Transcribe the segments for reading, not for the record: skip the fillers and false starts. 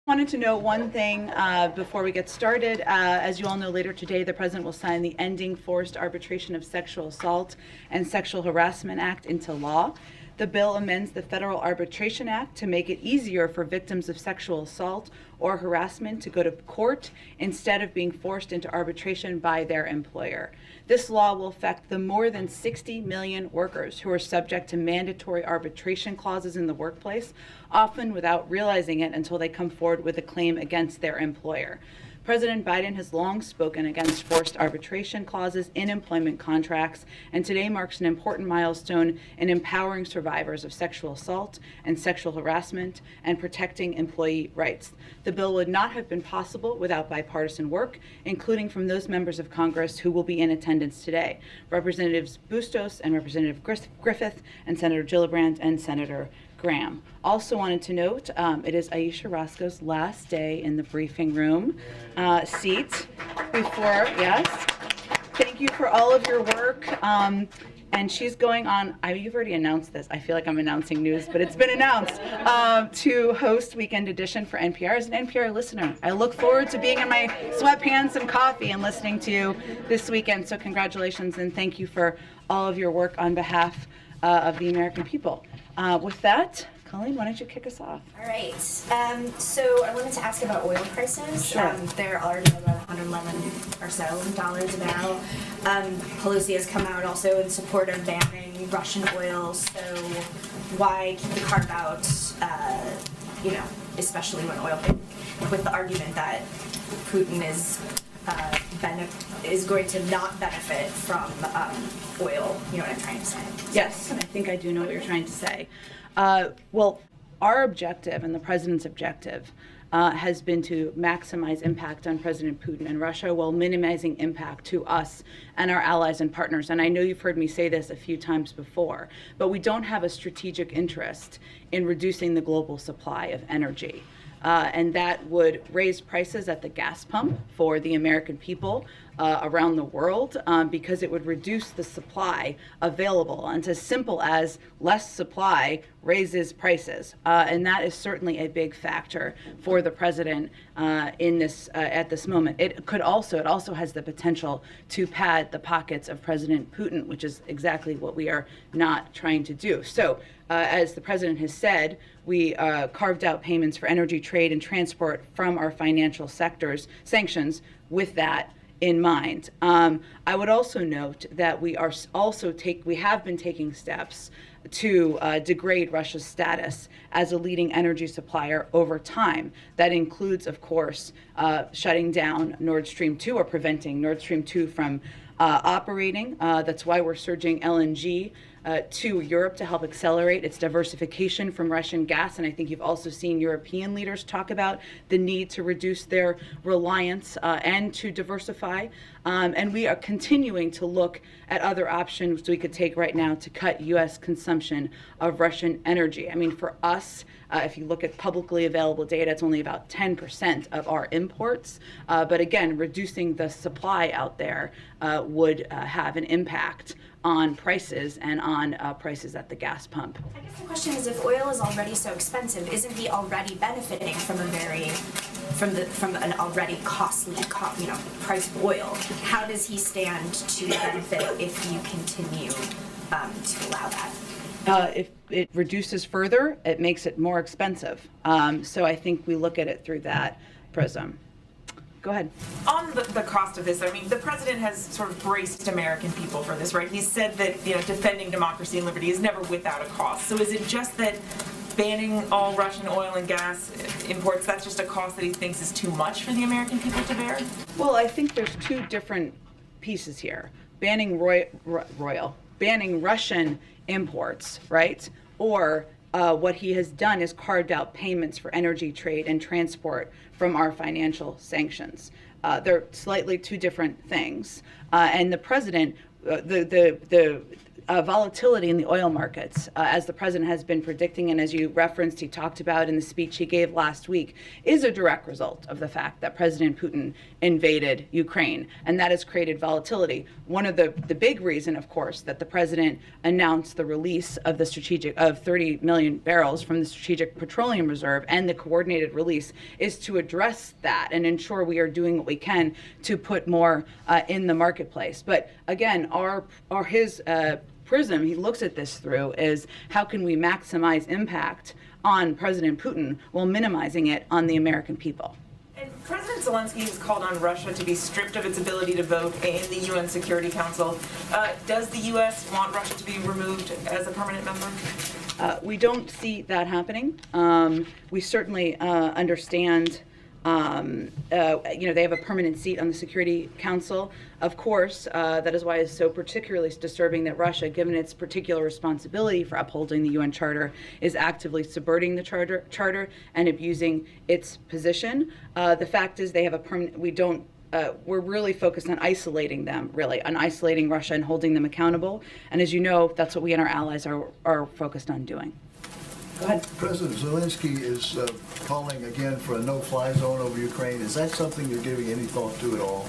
Wanted to note one thing before we get started. As you all know, later today, the President will sign the Ending Forced Arbitration of Sexual Assault and Sexual Harassment Act into law. The bill amends the Federal Arbitration Act to make it easier for victims of sexual assault or harassment to go to court instead of being forced into arbitration by their employer. This law will affect the more than 60 million workers who are subject to mandatory arbitration clauses in the workplace, often without realizing it until they come forward with a claim against their employer. President Biden has long spoken against forced arbitration clauses in employment contracts, and today marks an important milestone in empowering survivors of sexual assault and sexual harassment and protecting employee rights. The bill would not have been possible without bipartisan work, including from those members of Congress who will be in attendance today, Representatives Bustos and Representative Griffith and Senator Gillibrand and Senator Graham. Also wanted to note, it is Aisha Roscoe's last day in the briefing room seat before, yes. Thank you for all of your work. And she's going on, you've already announced this. I feel like I'm announcing news, but it's been announced, to host Weekend Edition for NPR as an NPR listener. I look forward to being in my sweatpants and coffee and listening to you this weekend. So congratulations and thank you for all of your work on behalf of the American people. With that, Colleen, why don't you kick us off? All right. So I wanted to ask about oil prices. Sure. They're already about $111 or so a barrel. Pelosi has come out also in support of banning Russian oil. So why keep the carve out? Especially when oil, with the argument that Putin is going to not benefit from oil. You know what I'm trying to say? Yes, I think I do know what you're trying to say. Well, our objective and the president's objective has been to maximize impact on President Putin and Russia while minimizing impact to us and our allies and partners. And I know you've heard me say this a few times before, but we don't have a strategic interest in reducing the global supply of energy. And that would raise prices at the gas pump for the American people around the world because it would reduce the supply available. And it's as simple as less supply raises prices. And that is certainly a big factor for the president in this at this moment. It also has the potential to pad the pockets of President Putin, which is exactly what we are not trying to do. So as the president has said, we carved out payments for energy, trade, and transport from our financial sectors, sanctions, with that in mind. I would also note that we have been taking steps to degrade Russia's status as a leading energy supplier over time. That includes, of course, shutting down Nord Stream 2 or preventing Nord Stream 2 from operating. That's why we're surging LNG to Europe to help accelerate its diversification from Russian gas. And I think you've also seen European leaders talk about the need to reduce their reliance and to diversify. And we are continuing to look at other options we could take right now to cut U.S. consumption of Russian energy. I mean, for us, if you look at publicly available data, it's only about 10% of our imports. But again, reducing the supply out there would have an impact on prices and on prices at the gas pump. I guess the question is, if oil is already so expensive, isn't he already benefiting from an already costly price of oil? How does he stand to benefit if you continue to allow that? If it reduces further, it makes it more expensive. So I think we look at it through that prism. Go ahead. On the cost of this, I mean, the president has sort of braced American people for this, right? He said that defending democracy and liberty is never without a cost. So is it just that banning all Russian oil and gas imports, that's just a cost that he thinks is too much for the American people to bear? Well, I think there's two different pieces here. Banning banning Russian imports, right? Or what he has done is carved out payments for energy, trade, and transport from our financial sanctions. They're slightly two different things. And the president, volatility in the oil markets, as the president has been predicting, and as you referenced, he talked about in the speech he gave last week, is a direct result of the fact that President Putin invaded Ukraine, and that has created volatility. One of the big reason, of course, that the president announced the release of 30 million barrels from the Strategic Petroleum Reserve and the coordinated release is to address that and ensure we are doing what we can to put more in the marketplace. But again, his prism he looks at this through is how can we maximize impact on President Putin while minimizing it on the American people. And President Zelensky has called on Russia to be stripped of its ability to vote in the UN Security Council. Does the U.S. want Russia to be removed as a permanent member? We don't see that happening. We certainly understand they have a permanent seat on the Security Council. Of course, that is why it's so particularly disturbing that Russia, given its particular responsibility for upholding the UN Charter, is actively subverting the Charter and abusing its position. The fact is they have a permanent, we're really focused on isolating them, on isolating Russia and holding them accountable. And as you know, that's what we and our allies are focused on doing. Go ahead. President Zelensky is calling again for a no-fly zone over Ukraine. Is that something you're giving any thought to at all?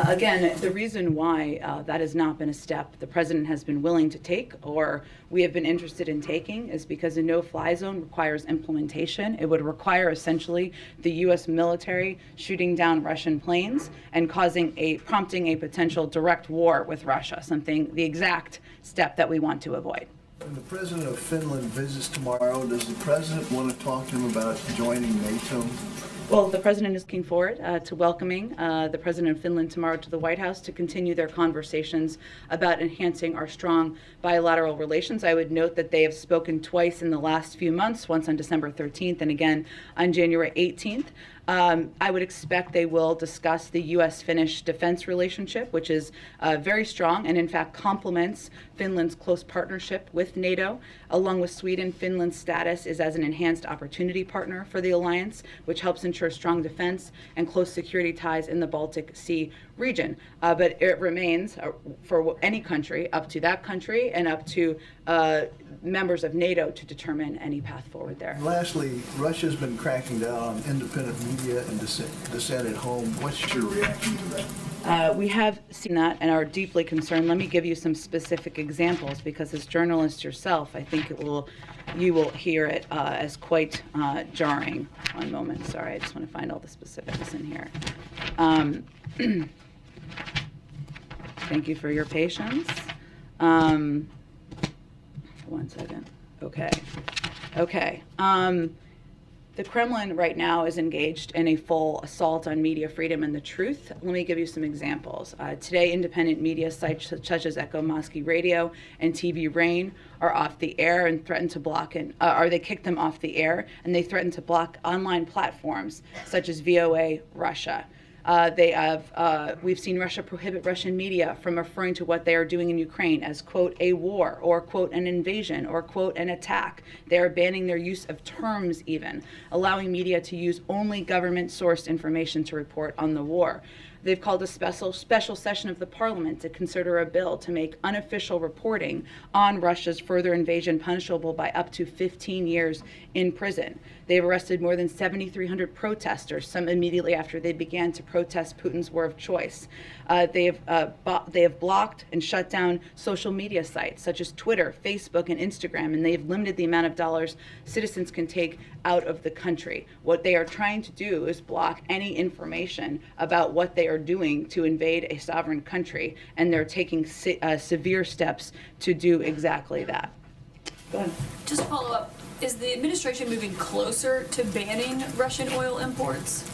Again, the reason why that has not been a step the president has been willing to take or we have been interested in taking is because a no-fly zone requires implementation. It would require essentially the U.S. military shooting down Russian planes and prompting a potential direct war with Russia, the exact step that we want to avoid. When the president of Finland visits tomorrow, does the president want to talk to him about joining NATO? Well, the president is looking forward to welcoming the president of Finland tomorrow to the White House to continue their conversations about enhancing our strong bilateral relations. I would note that they have spoken twice in the last few months, once on December 13th and again on January 18th. I would expect they will discuss the U.S.-Finnish defense relationship, which is very strong and in fact complements Finland's close partnership with NATO. Along with Sweden, Finland's status is as an enhanced opportunity partner for the alliance, which helps ensure strong defense and close security ties in the Baltic Sea region. But it remains for any country, up to that country and up to members of NATO to determine any path forward there. Lastly, Russia's been cracking down on independent media and dissent at home. What's your reaction to that? We have seen that and are deeply concerned. Let me give you some specific examples because as journalists yourself, I think you will hear it as quite jarring. One moment, sorry, I just want to find all the specifics in here. Thank you for your patience. One second. Okay. The Kremlin right now is engaged in a full assault on media freedom and the truth. Let me give you some examples. Today, independent media sites such as Echo Moscow Radio and TV Rain are off the air and threaten to block they kicked them off the air and they threaten to block online platforms such as VOA Russia. We've seen Russia prohibit Russian media from referring to what they are doing in Ukraine as, quote, a war, or, quote, an invasion, or, quote, an attack. They are banning their use of terms even, allowing media to use only government-sourced information to report on the war. They've called a special session of the parliament to consider a bill to make unofficial reporting on Russia's further invasion punishable by up to 15 years in prison. They've arrested more than 7,300 protesters, some immediately after they began to protest Putin's war of choice. They have blocked and shut down social media sites such as Twitter, Facebook, and Instagram, and they've limited the amount of dollars citizens can take out of the country. What they are trying to do is block any information about what they are doing to invade a sovereign country, and they're taking severe steps to do exactly that. Go ahead. Just to follow up, is the administration moving closer to banning Russian oil imports?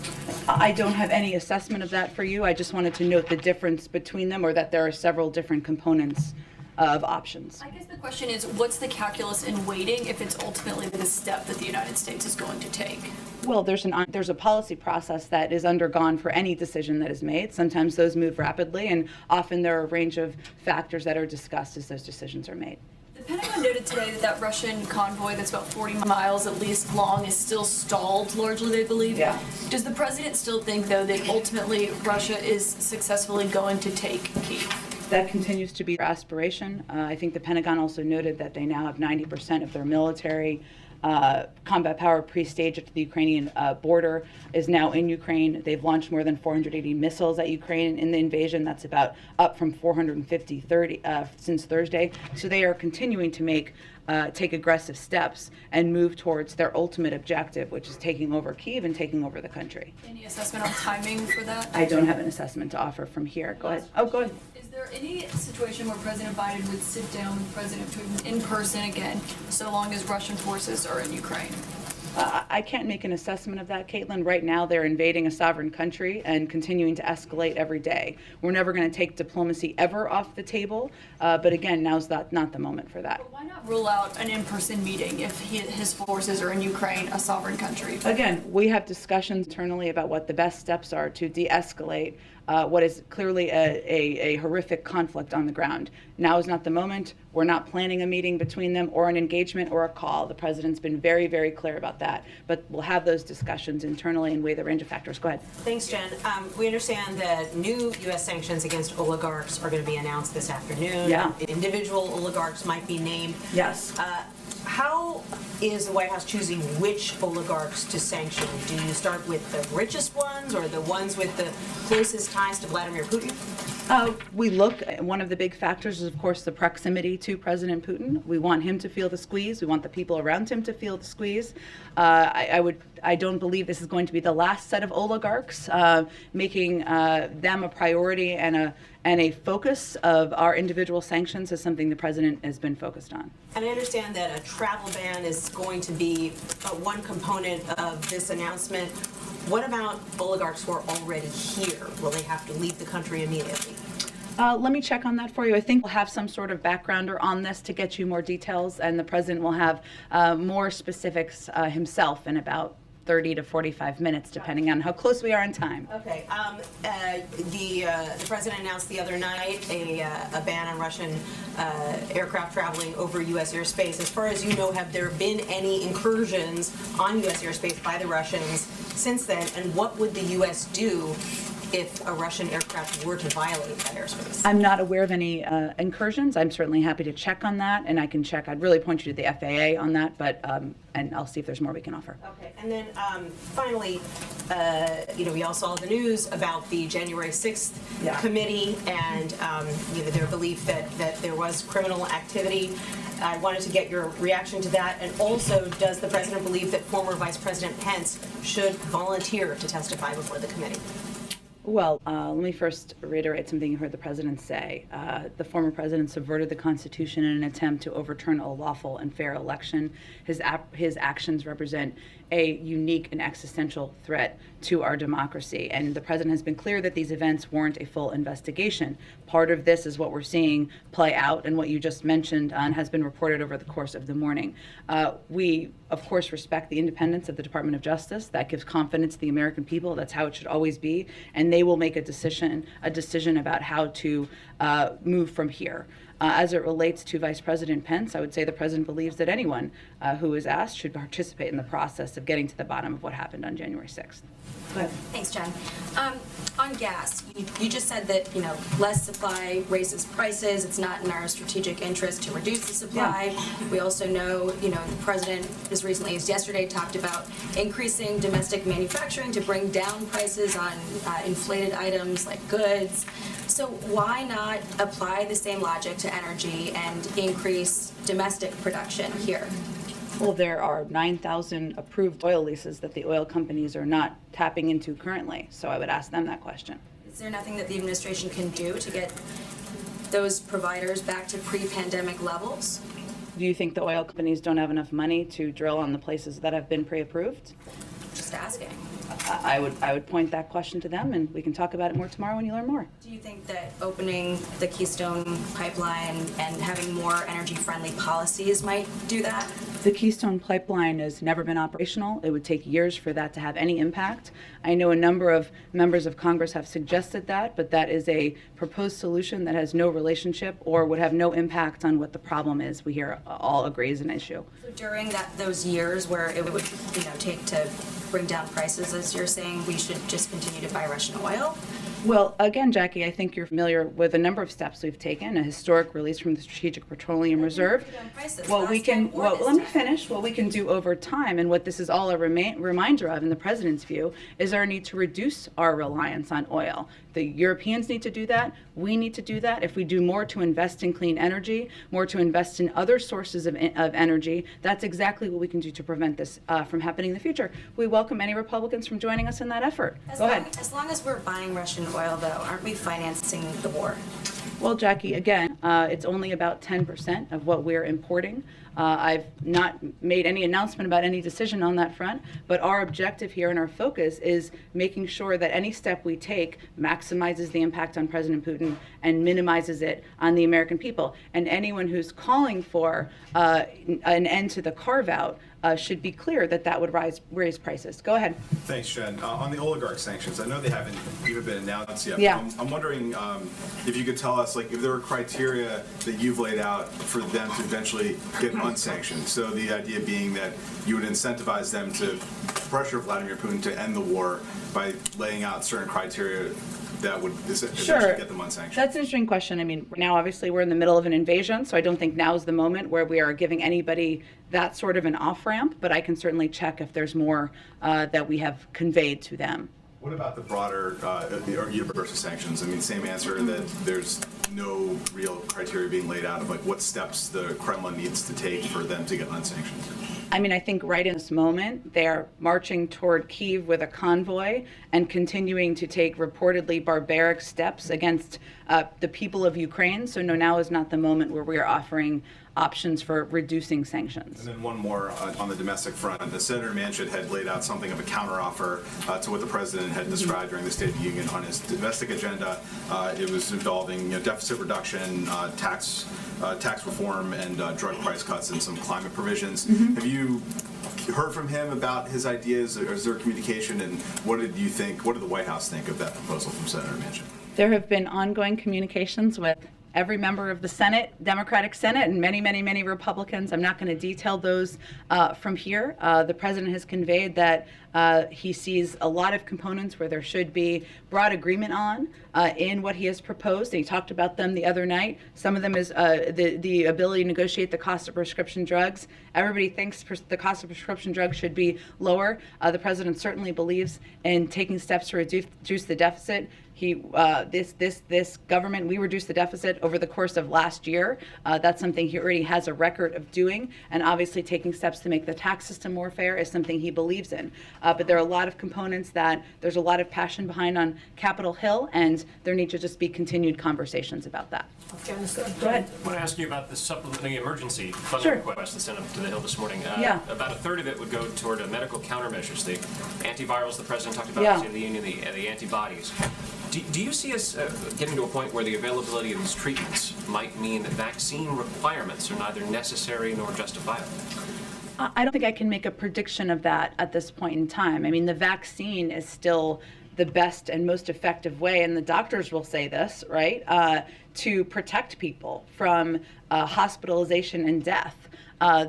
I don't have any assessment of that for you. I just wanted to note the difference between them, or that there are several different components of options. I guess the question is, what's the calculus in waiting if it's ultimately the step that the United States is going to take? Well, there's a policy process that is undergone for any decision that is made. Sometimes those move rapidly, and often there are a range of factors that are discussed as those decisions are made. The Pentagon noted today that Russian convoy that's about 40 miles at least long is still stalled, largely, they believe. Yeah. Does the president still think, though, that ultimately Russia is successfully going to take Kyiv? That continues to be our aspiration. I think the Pentagon also noted that they now have 90% of their military combat power pre-staged at the Ukrainian border is now in Ukraine. They've launched more than 480 missiles at Ukraine in the invasion. That's about up from 450 since Thursday. So they are continuing to take aggressive steps and move towards their ultimate objective, which is taking over Kyiv and taking over the country. Any assessment on timing for that? I don't have an assessment to offer from here. Go ahead. Oh, go ahead. Is there any situation where President Biden would sit down with President Putin in person again, so long as Russian forces are in Ukraine? I can't make an assessment of that, Caitlin. Right now, they're invading a sovereign country and continuing to escalate every day. We're never going to take diplomacy ever off the table, but again, now's not the moment for that. But why not rule out an in-person meeting if his forces are in Ukraine, a sovereign country? Again, we have discussions internally about what the best steps are to de-escalate what is clearly a horrific conflict on the ground. Now is not the moment. We're not planning a meeting between them or an engagement or a call. The president's been very, very clear about that. But we'll have those discussions internally and weigh the range of factors. Go ahead. Thanks, Jen. We understand that new U.S. sanctions against oligarchs are going to be announced this afternoon. Yeah. Individual oligarchs might be named. Yes. How is the White House choosing which oligarchs to sanction? Do you start with the richest ones or the ones with the closest ties to Vladimir Putin? We look, one of the big factors is, of course, the proximity to President Putin. We want him to feel the squeeze. We want the people around him to feel the squeeze. I don't believe this is going to be the last set of oligarchs. Making them a priority and a focus of our individual sanctions is something the president has been focused on. And I understand that a travel ban is going to be one component of this announcement. What about oligarchs who are already here? Will they have to leave the country immediately? Let me check on that for you. I think we'll have some sort of backgrounder on this to get you more details, and the president will have more specifics himself in about 30 to 45 minutes, depending on how close we are in time. Okay. The president announced the other night a ban on Russian aircraft traveling over U.S. airspace. As far as you know, have there been any incursions on U.S. airspace by the Russians since then? And what would the U.S. do if a Russian aircraft were to violate that airspace? I'm not aware of any incursions. I'm certainly happy to check on that, and I can check. I'd really point you to the FAA on that, but and I'll see if there's more we can offer. Okay, and then finally, we all saw the news about the January 6th committee and their belief that there was criminal activity. I wanted to get your reaction to that, and also, does the president believe that former Vice President Pence should volunteer to testify before the committee? Well, let me first reiterate something you heard the president say. The former president subverted the Constitution in an attempt to overturn a lawful and fair election. His actions represent a unique and existential threat to our democracy. And the president has been clear that these events warrant a full investigation. Part of this is what we're seeing play out and what you just mentioned and has been reported over the course of the morning. We, of course, respect the independence of the Department of Justice. That gives confidence to the American people. That's how it should always be. And they will make a decision about how to move from here. As it relates to Vice President Pence, I would say the president believes that anyone who is asked should participate in the process of getting to the bottom of what happened on January 6th. Go ahead. Thanks, Jen. On gas, you just said that, less supply raises prices. It's not in our strategic interest to reduce the supply. Yeah. We also know, the president as recently as yesterday talked about increasing domestic manufacturing to bring down prices on inflated items like goods. So why not apply the same logic to energy and increase domestic production here? Well, there are 9,000 approved oil leases that the oil companies are not tapping into currently, so I would ask them that question. Is there nothing that the administration can do to get those providers back to pre-pandemic levels? Do you think the oil companies don't have enough money to drill on the places that have been pre-approved? Just asking. I would point that question to them, and we can talk about it more tomorrow when you learn more. Do you think that opening the Keystone Pipeline and having more energy-friendly policies might do that? The Keystone Pipeline has never been operational. It would take years for that to have any impact. I know a number of members of Congress have suggested that, but that is a proposed solution that has no relationship or would have no impact on what the problem is. We here all agree is an issue. So during those years where it would take to bring down prices, as you're saying, we should just continue to buy Russian oil? Well, again, Jackie, I think you're familiar with a number of steps we've taken, a historic release from the Strategic Petroleum Reserve. What we can, well, let me finish. What we can do over time, and what this is all a reminder of in the president's view, is our need to reduce our reliance on oil. The Europeans need to do that. We need to do that. If we do more to invest in clean energy, more to invest in other sources of energy, that's exactly what we can do to prevent this from happening in the future. We welcome any Republicans from joining us in that effort. Go ahead. As long as we're buying Russian oil, though, aren't we financing the war? Well, Jackie, again, it's only about 10% of what we're importing. I've not made any announcement about any decision on that front, but our objective here and our focus is making sure that any step we take maximizes the impact on President Putin and minimizes it on the American people. And anyone who's calling for an end to the carve-out should be clear that that would raise prices. Go ahead. Thanks, Jen. On the oligarch sanctions, I know they haven't even been announced yet. Yeah. I'm wondering if you could tell us, like, if there are criteria that you've laid out for them to eventually get unsanctioned. So the idea being that you would incentivize them to pressure Vladimir Putin to end the war by laying out certain criteria that would eventually get them unsanctioned. That's an interesting question. I mean, now obviously we're in the middle of an invasion, so I don't think now is the moment where we are giving anybody that sort of an off-ramp, but I can certainly check if there's more that we have conveyed to them. What about the broader universal sanctions? I mean, same answer, that there's no real criteria being laid out of like what steps the Kremlin needs to take for them to get unsanctioned. I mean, I think right in this moment, they're marching toward Kyiv with a convoy and continuing to take reportedly barbaric steps against the people of Ukraine. So no, now is not the moment where we are offering options for reducing sanctions. And then one more on the domestic front. The Senator Manchin had laid out something of a counteroffer to what the president had described during the State of the Union on his domestic agenda. It was involving deficit reduction, tax reform, and drug price cuts and some climate provisions. Have you heard from him about his ideas, or is there communication, and what did the White House think of that proposal from Senator Manchin? There have been ongoing communications with every member of the Senate, Democratic Senate, and many, many, many Republicans. I'm not going to detail those from here. The president has conveyed that he sees a lot of components where there should be broad agreement on in what he has proposed. And he talked about them the other night. Some of them is the ability to negotiate the cost of prescription drugs. Everybody thinks the cost of prescription drugs should be lower. The president certainly believes in taking steps to reduce the deficit. This government, we reduced the deficit over the course of last year. That's something he already has a record of doing, and obviously taking steps to make the tax system more fair is something he believes in. But there are a lot of components that there's a lot of passion behind on Capitol Hill, and there need to just be continued conversations about that. Go ahead. I want to ask you about the supplementing emergency funding request that sent up to the Hill this morning. About a third of it would go toward medical countermeasures, the antivirals the president talked about in the State of the Union, the antibodies. Do you see us getting to a point where the availability of these treatments might mean that vaccine requirements are neither necessary nor justifiable? I don't think I can make a prediction of that at this point in time. I mean, the vaccine is still the best and most effective way, and the doctors will say this, right, to protect people from hospitalization and death.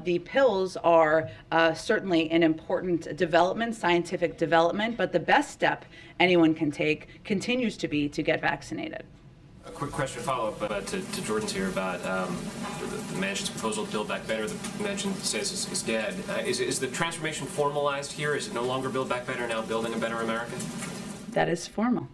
The pills are certainly an important development, scientific development, but the best step anyone can take continues to be to get vaccinated. A quick question follow-up to Jordan's here about the Manchin's proposal to Build Back Better. The Manchin says is dead. Is the transformation formalized here? Is it no longer Build Back Better, now Building a Better America? That is formal.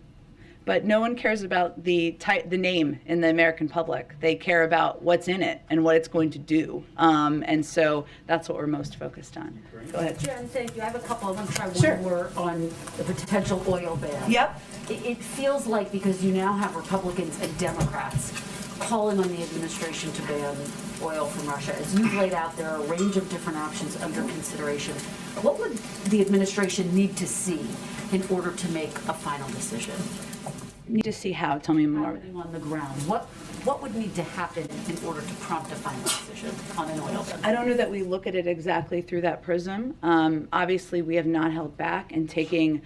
But no one cares about the name in the American public. They care about what's in it and what it's going to do. And so that's what we're most focused on. Go ahead. Jen, thank you. I have a couple. I'm going to try one more on the potential oil ban. Yep. It feels like because you now have Republicans and Democrats calling on the administration to ban oil from Russia, as you've laid out, there are a range of different options under consideration. What would the administration need to see in order to make a final decision? Need to see how. Tell me more. Happening on the ground. What would need to happen in order to prompt a final decision on an oil ban? I don't know that we look at it exactly through that prism. Obviously, we have not held back in taking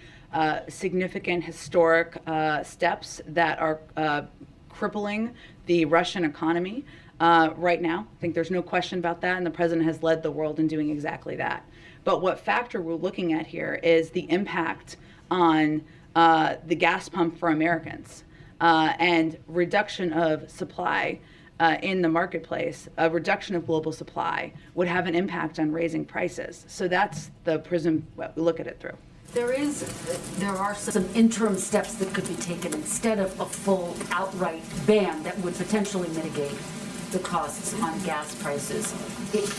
significant historic steps that are crippling the Russian economy right now. I think there's no question about that, and the president has led the world in doing exactly that. But what factor we're looking at here is the impact on the gas pump for Americans. And reduction of supply in the marketplace, a reduction of global supply would have an impact on raising prices. So that's the prism we look at it through. There are some interim steps that could be taken instead of a full outright ban that would potentially mitigate the costs on gas prices.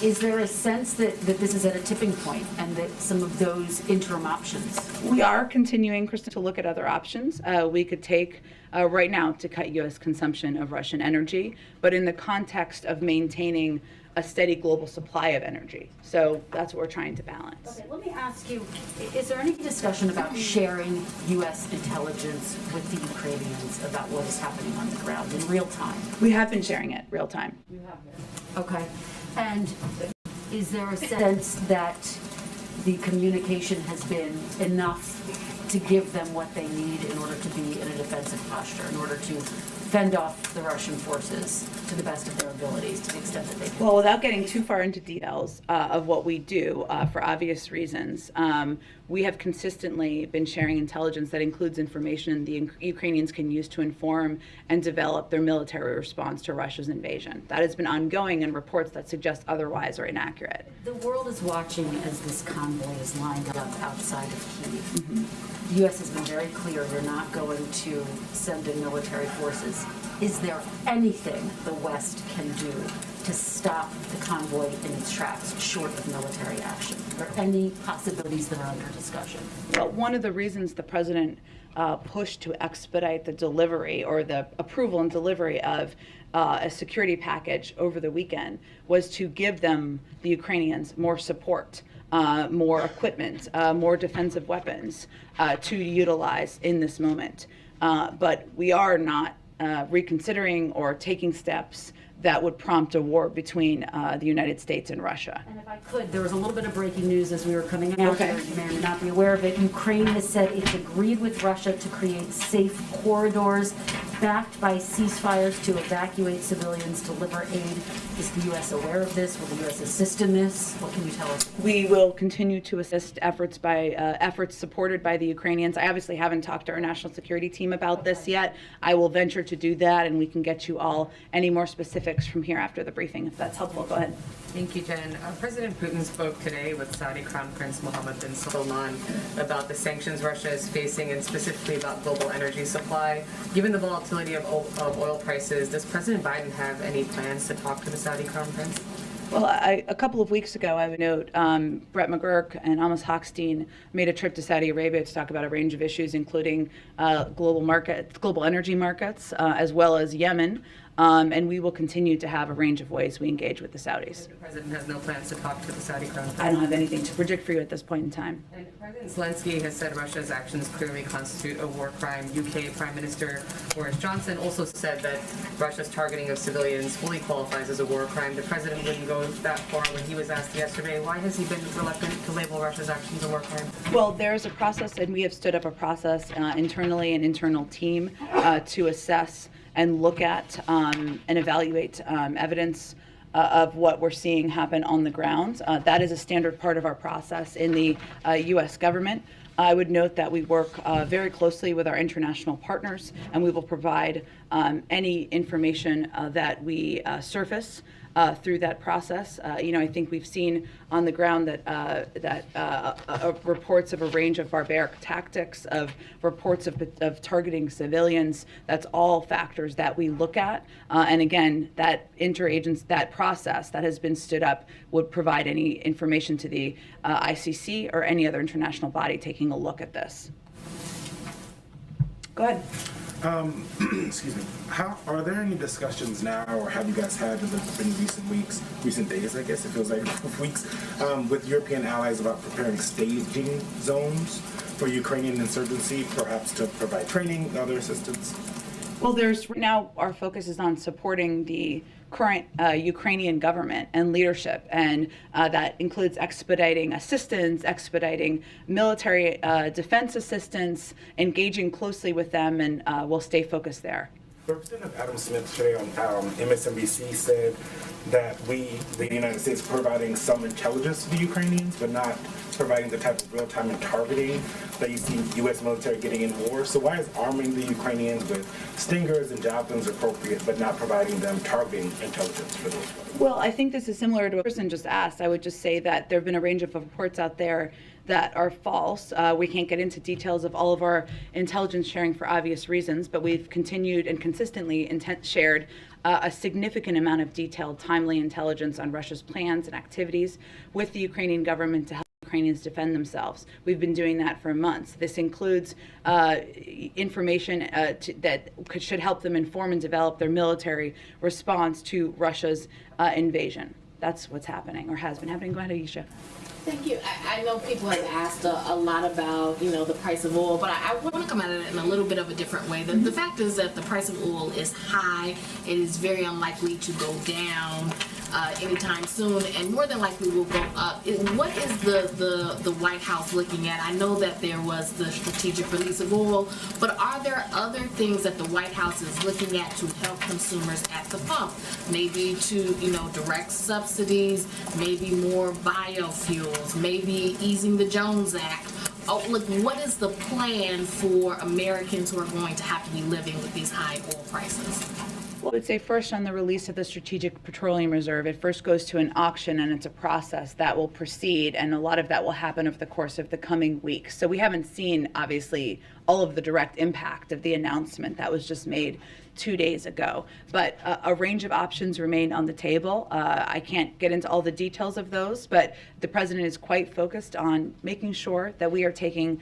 Is there a sense that this is at a tipping point and that some of those interim options? We are continuing, Kristen, to look at other options. We could take right now to cut U.S. consumption of Russian energy, but in the context of maintaining a steady global supply of energy. So that's what we're trying to balance. Okay, let me ask you, is there any discussion about sharing U.S. intelligence with the Ukrainians about what is happening on the ground in real time? We have been sharing it real time. You have. Okay. And is there a sense that the communication has been enough to give them what they need in order to be in a defensive posture, in order to fend off the Russian forces to the best of their abilities, to the extent that they can? Well, without getting too far into details of what we do, for obvious reasons, we have consistently been sharing intelligence that includes information the Ukrainians can use to inform and develop their military response to Russia's invasion. That has been ongoing, and reports that suggest otherwise are inaccurate. The world is watching as this convoy is lined up outside of Kyiv. Mm-hmm. The U.S. has been very clear they're not going to send in military forces. Is there anything the West can do to stop the convoy in its tracks, short of military action? Are there any possibilities that are under discussion? Well, one of the reasons the president pushed to expedite the delivery or the approval and delivery of a security package over the weekend was to give them, the Ukrainians, more support, more equipment, more defensive weapons to utilize in this moment. But we are not reconsidering or taking steps that would prompt a war between the United States and Russia. And if I could, there was a little bit of breaking news as we were coming out Okay. here. You may or may not be aware of it. Ukraine has said it's agreed with Russia to create safe corridors backed by ceasefires to evacuate civilians, deliver aid. Is the U.S. aware of this? Will the U.S. assist in this? What can you tell us? We will continue to assist efforts supported by the Ukrainians. I obviously haven't talked to our national security team about this yet. I will venture to do that, and we can get you all any more specifics from here after the briefing, if that's helpful. Go ahead. Thank you, Jen. President Putin spoke today with Saudi Crown Prince Mohammed bin Salman about the sanctions Russia is facing and specifically about global energy supply. Given the volatility of oil prices, does President Biden have any plans to talk to the Saudi Crown Prince? Well, a couple of weeks ago, I would note, Brett McGurk and Amos Hochstein made a trip to Saudi Arabia to talk about a range of issues, including global energy markets, as well as Yemen. And we will continue to have a range of ways we engage with the Saudis. The president has no plans to talk to the Saudi Crown Prince. I don't have anything to predict for you at this point in time. And President Zelensky has said Russia's actions clearly constitute a war crime. UK Prime Minister Boris Johnson also said that Russia's targeting of civilians fully qualifies as a war crime. The president wouldn't go that far when he was asked yesterday. Why has he been reluctant to label Russia's actions a war crime? Well, there's a process, and we have stood up a process internally, an internal team to assess and look at and evaluate evidence of what we're seeing happen on the ground. That is a standard part of our process in the U.S. government. I would note that we work very closely with our international partners, and we will provide any information that we surface through that process. I think we've seen on the ground that reports of a range of barbaric tactics, of reports of targeting civilians. That's all factors that we look at. And again, that that process that has been stood up would provide any information to the ICC or any other international body taking a look at this. Go ahead. Excuse me. Are there any discussions now, or have you guys had in recent days, I guess it feels like a couple of weeks, with European allies about preparing staging zones for Ukrainian insurgency, perhaps to provide training, other assistance? Well, now our focus is on supporting the current Ukrainian government and leadership, and that includes expediting assistance, expediting military defense assistance, engaging closely with them, and we'll stay focused there. Representative Adam Smith today on MSNBC said that the United States, providing some intelligence to the Ukrainians, but not providing the type of real-time and targeting that you see U.S. military getting in war. So why is arming the Ukrainians with Stingers and Javelins appropriate, but not providing them targeting intelligence for those weapons? Well, I think this is similar to what a person just asked. I would just say that there have been a range of reports out there that are false. We can't get into details of all of our intelligence sharing for obvious reasons, but we've continued and consistently shared a significant amount of detailed, timely intelligence on Russia's plans and activities with the Ukrainian government to help Ukrainians defend themselves. We've been doing that for months. This includes information that should help them inform and develop their military response to Russia's invasion. That's what's happening or has been happening. Go ahead, Aisha. Thank you. I know people have asked a lot about, the price of oil, but I want to come at it in a little bit of a different way. The fact is that the price of oil is high. It is very unlikely to go down anytime soon, and more than likely will go up. What is the White House looking at? I know that there was the strategic release of oil, but are there other things that the White House is looking at to help consumers at the pump? Maybe to, direct subsidies, maybe more biofuels, maybe easing the Jones Act. Oh, look, what is the plan for Americans who are going to have to be living with these high oil prices? Well, I would say first on the release of the Strategic Petroleum Reserve, it first goes to an auction and it's a process that will proceed, and a lot of that will happen over the course of the coming weeks. So we haven't seen, obviously, all of the direct impact of the announcement that was just made 2 days ago. But a range of options remain on the table. I can't get into all the details of those, but the president is quite focused on making sure that we are taking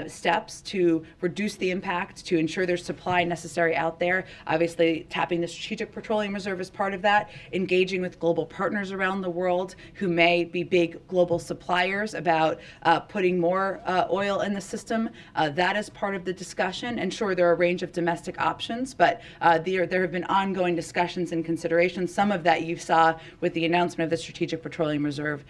steps to reduce the impact, to ensure there's supply necessary out there. Obviously, tapping the Strategic Petroleum Reserve is part of that, engaging with global partners around the world who may be big global suppliers about putting more oil in the system. That is part of the discussion. And sure, there are a range of domestic options, but there have been ongoing discussions and considerations. Some of that you saw with the announcement of the Strategic Petroleum Reserve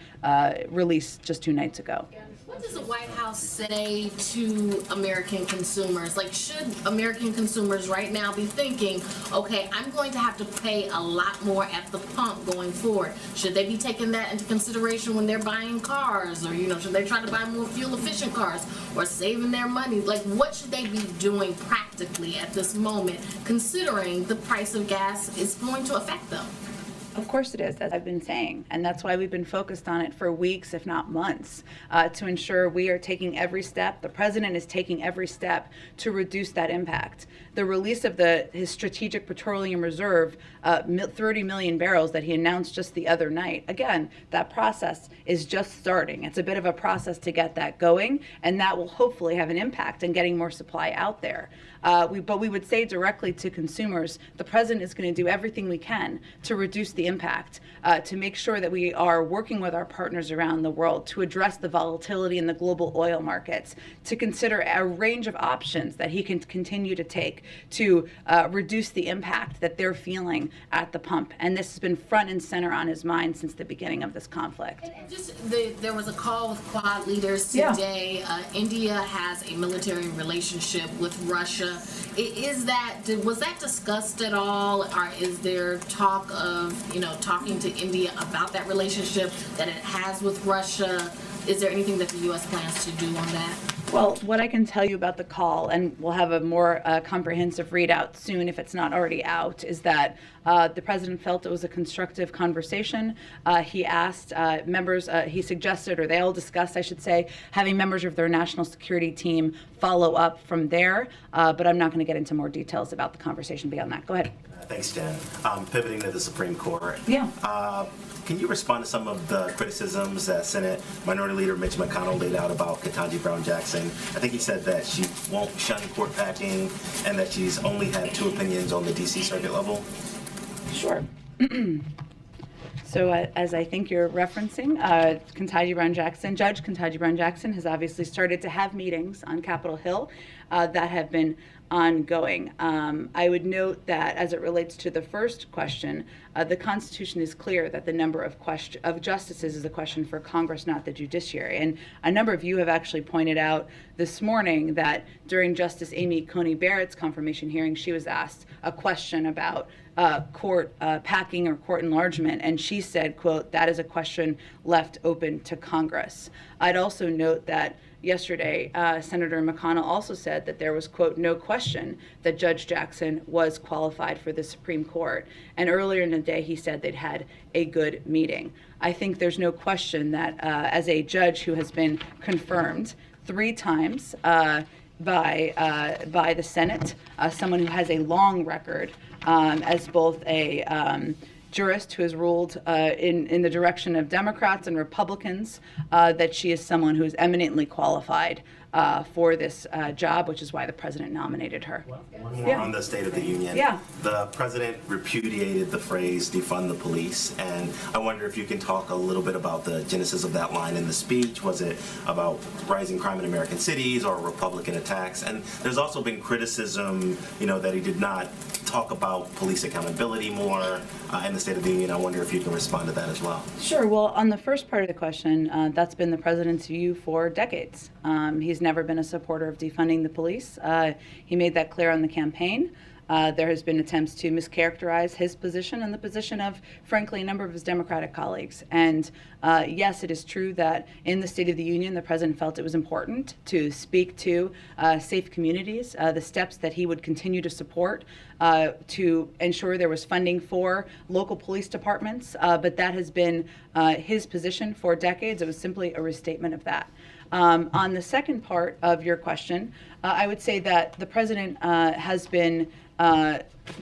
released just 2 nights ago. What does the White House say to American consumers? Like, should American consumers right now be thinking, okay, I'm going to have to pay a lot more at the pump going forward? Should they be taking that into consideration when they're buying cars? Or, should they try to buy more fuel-efficient cars or saving their money? Like, what should they be doing practically at this moment, considering the price of gas is going to affect them? Of course it is, as I've been saying, and that's why we've been focused on it for weeks, if not months, to ensure we are taking every step. The president is taking every step to reduce that impact. The release of his Strategic Petroleum Reserve, 30 million barrels that he announced just the other night. Again, that process is just starting. It's a bit of a process to get that going, and that will hopefully have an impact in getting more supply out there. But we would say directly to consumers, the president is going to do everything we can to reduce the impact, to make sure that we are working with our partners around the world to address the volatility in the global oil markets, to consider a range of options that he can continue to take to reduce the impact that they're feeling at the pump. And this has been front and center on his mind since the beginning of this conflict. There was a call with Quad leaders today. Yeah. India has a military relationship with Russia. Was that discussed at all, or is there talk of talking to India about that relationship that it has with Russia? Is there anything that the U.S. plans to do on that? Well, what I can tell you about the call, and we'll have a more comprehensive readout soon if it's not already out, is that the president felt it was a constructive conversation. He asked members, he suggested, or they all discussed, I should say, having members of their national security team follow up from there. But I'm not going to get into more details about the conversation beyond that. Go ahead. Thanks, Jen. Pivoting to the Supreme Court. Yeah. Can you respond to some of the criticisms that Senate Minority Leader Mitch McConnell laid out about Ketanji Brown Jackson? I think he said that she won't shun court packing and that she's only had 2 opinions on the D.C. Circuit level. Sure. So as I think you're referencing, Ketanji Brown Jackson, Judge Ketanji Brown Jackson has obviously started to have meetings on Capitol Hill that have been ongoing. I would note that as it relates to the first question, the Constitution is clear that the number of justices is a question for Congress, not the judiciary. And a number of you have actually pointed out this morning that during Justice Amy Coney Barrett's confirmation hearing, she was asked a question about court packing or court enlargement, and she said, quote, "That is a question left open to Congress." I'd also note that yesterday, Senator McConnell also said that there was, quote, no question that Judge Jackson was qualified for the Supreme Court. And earlier in the day, he said they'd had a good meeting. I think there's no question that as a judge who has been confirmed 3 times by the Senate, someone who has a long record as both a jurist who has ruled in the direction of Democrats and Republicans, that she is someone who is eminently qualified for this job, which is why the president nominated her. One more on the State of the Union. Yeah. The president repudiated the phrase defund the police, and I wonder if you can talk a little bit about the genesis of that line in the speech. Was it about rising crime in American cities or Republican attacks? And there's also been criticism, that he did not talk about police accountability more in the State of the Union. I wonder if you can respond to that as well. Sure. Well, on the first part of the question, that's been the president's view for decades. He's never been a supporter of defunding the police. He made that clear on the campaign. There has been attempts to mischaracterize his position and the position of, frankly, a number of his Democratic colleagues. And yes, it is true that in the State of the Union, the president felt it was important to speak to safe communities, the steps that he would continue to support to ensure there was funding for local police departments. But that has been his position for decades. It was simply a restatement of that. On the second part of your question, I would say that the president has been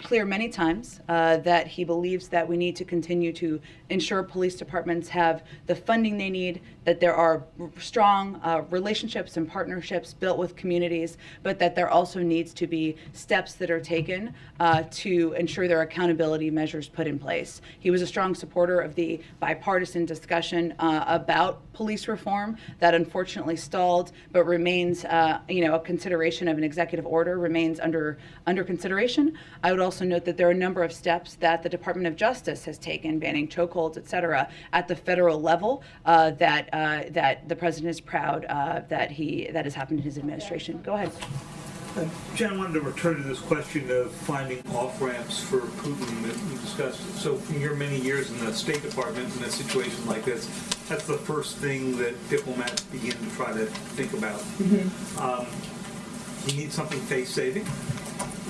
clear many times that he believes that we need to continue to ensure police departments have the funding they need, that there are strong relationships and partnerships built with communities, but that there also needs to be steps that are taken to ensure there are accountability measures put in place. He was a strong supporter of the bipartisan discussion about police reform that unfortunately stalled, but remains, a consideration of an executive order remains under consideration. I would also note that there are a number of steps that the Department of Justice has taken, banning chokeholds, et cetera, at the federal level that the president is proud that has happened in his administration. Go ahead. Jen, I wanted to return to this question of finding off-ramps for Putin that we discussed. So from your many years in the State Department in a situation like this, that's the first thing that diplomats begin to try to think about. You need something face-saving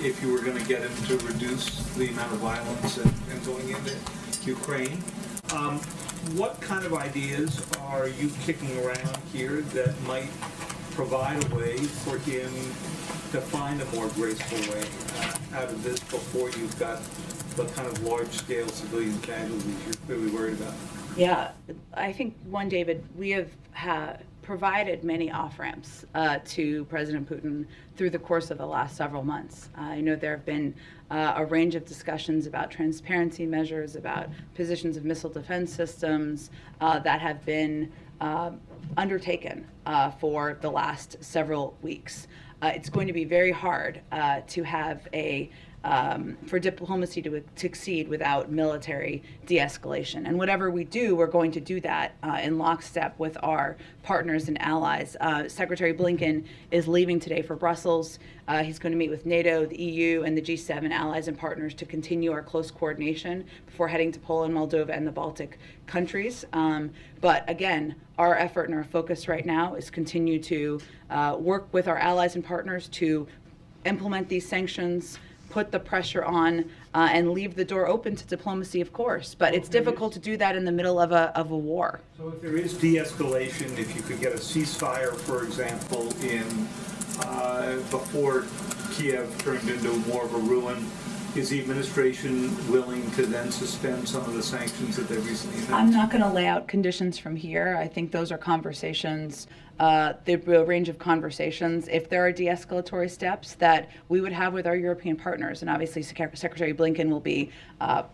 if you were going to get him to reduce the amount of violence and going into Ukraine. What kind of ideas are you kicking around here that might provide a way for him to find a more graceful way out of this before you've got the kind of large-scale civilian casualties you're clearly worried about? Yeah, I think, David, we have provided many off-ramps to President Putin through the course of the last several months. I know there have been a range of discussions about transparency measures, about positions of missile defense systems that have been undertaken for the last several weeks. It's going to be very hard to have for diplomacy to succeed without military de-escalation. And whatever we do, we're going to do that in lockstep with our partners and allies. Secretary Blinken is leaving today for Brussels. He's going to meet with NATO, the EU, and the G7 allies and partners to continue our close coordination before heading to Poland, Moldova, and the Baltic countries. But again, our effort and our focus right now is continue to work with our allies and partners to implement these sanctions, put the pressure on, and leave the door open to diplomacy, of course. But it's difficult to do that in the middle of a war. So if there is de-escalation, if you could get a ceasefire, for example, in before Kiev turned into more of a ruin, is the administration willing to then suspend some of the sanctions that they recently announced? I'm not going to lay out conditions from here. I think those are conversations, the range of conversations, if there are de-escalatory steps that we would have with our European partners. And obviously, Secretary Blinken will be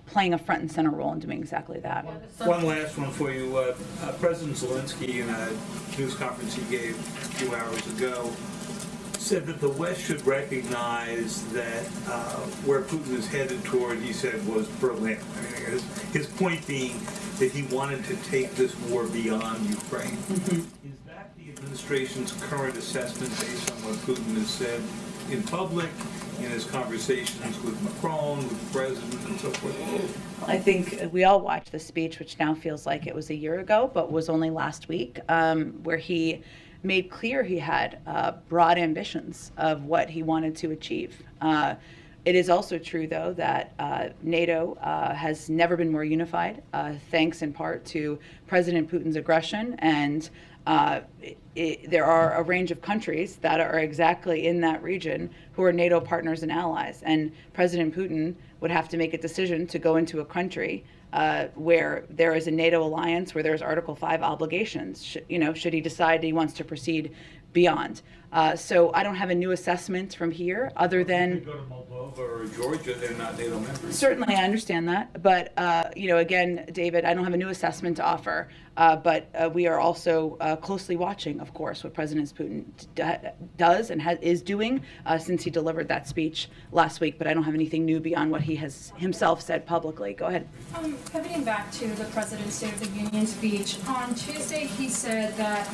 playing a front and center role in doing exactly that. One last one for you. President Zelensky, in a news conference he gave a few hours ago, said that the West should recognize that where Putin is headed toward, he said, was Berlin. I mean, his point being that he wanted to take this war beyond Ukraine. Is that the administration's current assessment based on what Putin has said in public, in his conversations with Macron, with the president, and so forth? I think we all watched the speech, which now feels like it was a year ago, but was only last week, where he made clear he had broad ambitions of what he wanted to achieve. It is also true, though, that NATO has never been more unified, thanks in part to President Putin's aggression. And there are a range of countries that are exactly in that region who are NATO partners and allies. And President Putin would have to make a decision to go into a country where there is a NATO alliance, where there's Article 5 obligations, should he decide he wants to proceed beyond. So I don't have a new assessment from here other than... If you go to Moldova or Georgia, they're not NATO members. Certainly, I understand that. But, again, David, I don't have a new assessment to offer. But we are also closely watching, of course, what President Putin does and is doing since he delivered that speech last week. But I don't have anything new beyond what he has himself said publicly. Go ahead. Pivoting back to the President's State of the Union speech, on Tuesday he said that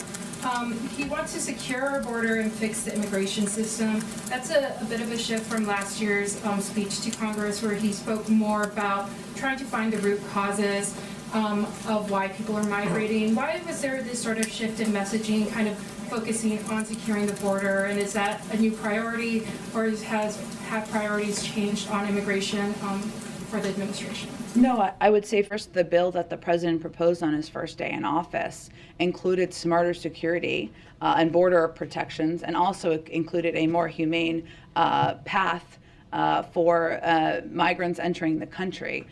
he wants to secure our border and fix the immigration system. That's a bit of a shift from last year's speech to Congress, where he spoke more about trying to find the root causes of why people are migrating. Why was there this sort of shift in messaging, kind of focusing on securing the border? And is that a new priority, or have priorities changed on immigration for the administration? No, I would say first the bill that the president proposed on his first day in office included smarter security and border protections, and also included a more humane path for migrants entering the country.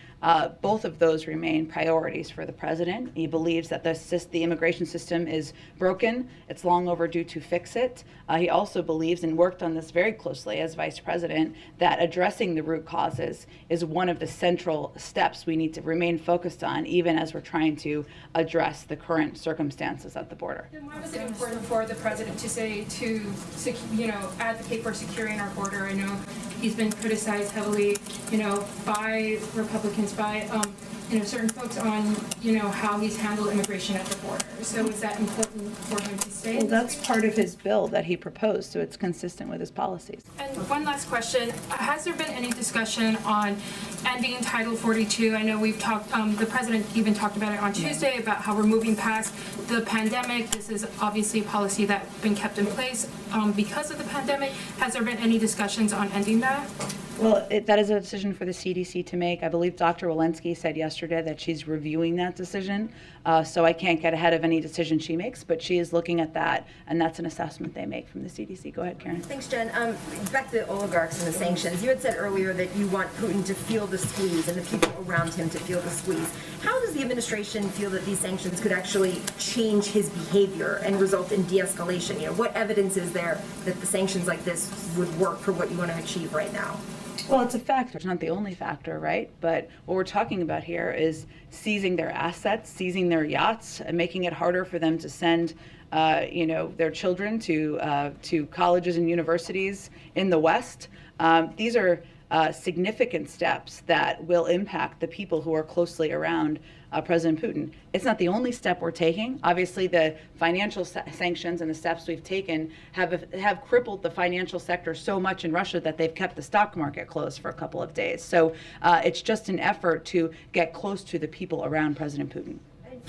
Both of those remain priorities for the president. He believes that the immigration system is broken. It's long overdue to fix it. He also believes, and worked on this very closely as vice president, that addressing the root causes is one of the central steps we need to remain focused on, even as we're trying to address the current circumstances at the border. Then why was it important for the president to say advocate for securing our border? I know he's been criticized heavily, by Republicans, by certain folks on, how he's handled immigration at the border. So is that important for him to say? Well, that's part of his bill that he proposed, so it's consistent with his policies. And one last question. Has there been any discussion on ending Title 42? I know we've talked, the president even talked about it on Tuesday, about how we're moving past the pandemic. This is obviously a policy that's been kept in place because of the pandemic. Has there been any discussions on ending that? Well, that is a decision for the CDC to make. I believe Dr. Walensky said yesterday that she's reviewing that decision. So I can't get ahead of any decision she makes, but she is looking at that, and that's an assessment they make from the CDC. Go ahead, Karen. Thanks, Jen. Back to the oligarchs and the sanctions. You had said earlier that you want Putin to feel the squeeze and the people around him to feel the squeeze. How does the administration feel that these sanctions could actually change his behavior and result in de-escalation? What evidence is there that the sanctions like this would work for what you want to achieve right now? Well, it's a factor. It's not the only factor, right? But what we're talking about here is seizing their assets, seizing their yachts, and making it harder for them to send, their children to colleges and universities in the West. These are significant steps that will impact the people who are closely around President Putin. It's not the only step we're taking. Obviously, the financial sanctions and the steps we've taken have crippled the financial sector so much in Russia that they've kept the stock market closed for a couple of days. So it's just an effort to get close to the people around President Putin.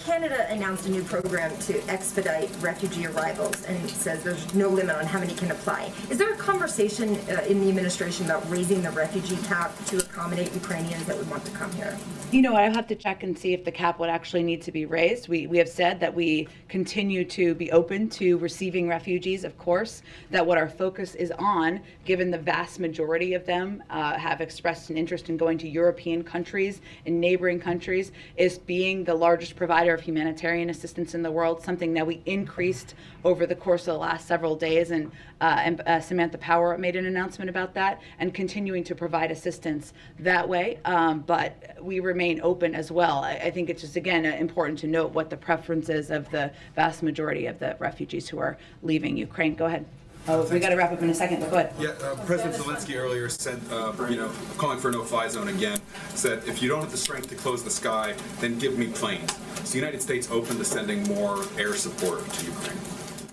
Canada announced a new program to expedite refugee arrivals and says there's no limit on how many can apply. Is there a conversation in the administration about raising the refugee cap to accommodate Ukrainians that would want to come here? I have to check and see if the cap would actually need to be raised. We have said that we continue to be open to receiving refugees, of course, that what our focus is on, given the vast majority of them have expressed an interest in going to European countries and neighboring countries, is being the largest provider of humanitarian assistance in the world, something that we increased over the course of the last several days, and Samantha Power made an announcement about that, and continuing to provide assistance that way. But we remain open as well. I think it's just, again, important to note what the preferences of the vast majority of the refugees who are leaving Ukraine. Go ahead. Oh, we got to wrap up in a second, but go ahead. Yeah, President Zelensky earlier said, calling for a no-fly zone again, said, if you don't have the strength to close the sky, then give me planes. Is the United States open to sending more air support to Ukraine?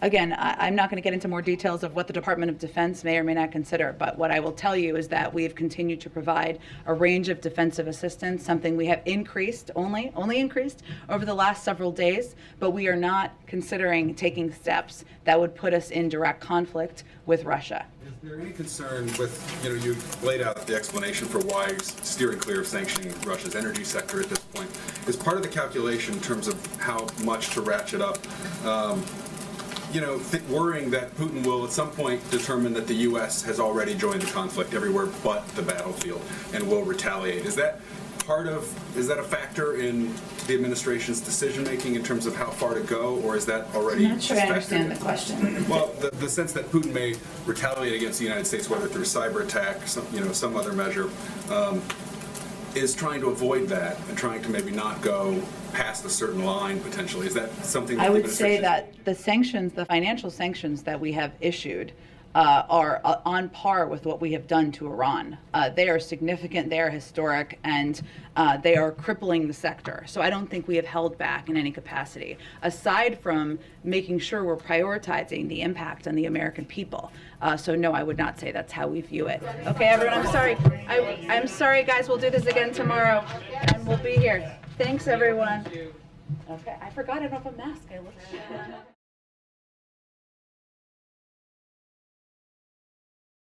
again, I'm not going to get into more details of what the Department of Defense may or may not consider, but what I will tell you is that we have continued to provide a range of defensive assistance, something we have increased, only increased over the last several days, but we are not considering taking steps that would put us in direct conflict with Russia. Is there any concern with, you've laid out the explanation for why you're steering clear of sanctioning Russia's energy sector at this point. Is part of the calculation in terms of how much to ratchet up, worrying that Putin will at some point determine that the U.S. has already joined the conflict everywhere but the battlefield and will retaliate? Is that a factor in the administration's decision-making in terms of how far to go, or is that already? I'm not sure I understand the question. Well, the sense that Putin may retaliate against the United States, whether through cyber attack, some other measure, is trying to avoid that and trying to maybe not go past a certain line potentially. Is that something that I would say that the sanctions, the financial sanctions that we have issued, are on par with what we have done to Iran. They are significant, they are historic, and they are crippling the sector. So I don't think we have held back in any capacity, aside from making sure we're prioritizing the impact on the American people. So no, I would not say that's how we view it. Okay, everyone, I'm sorry. I'm sorry, guys. We'll do this again tomorrow, and we'll be here. Thanks, everyone. Okay, I forgot I don't have a mask. I look.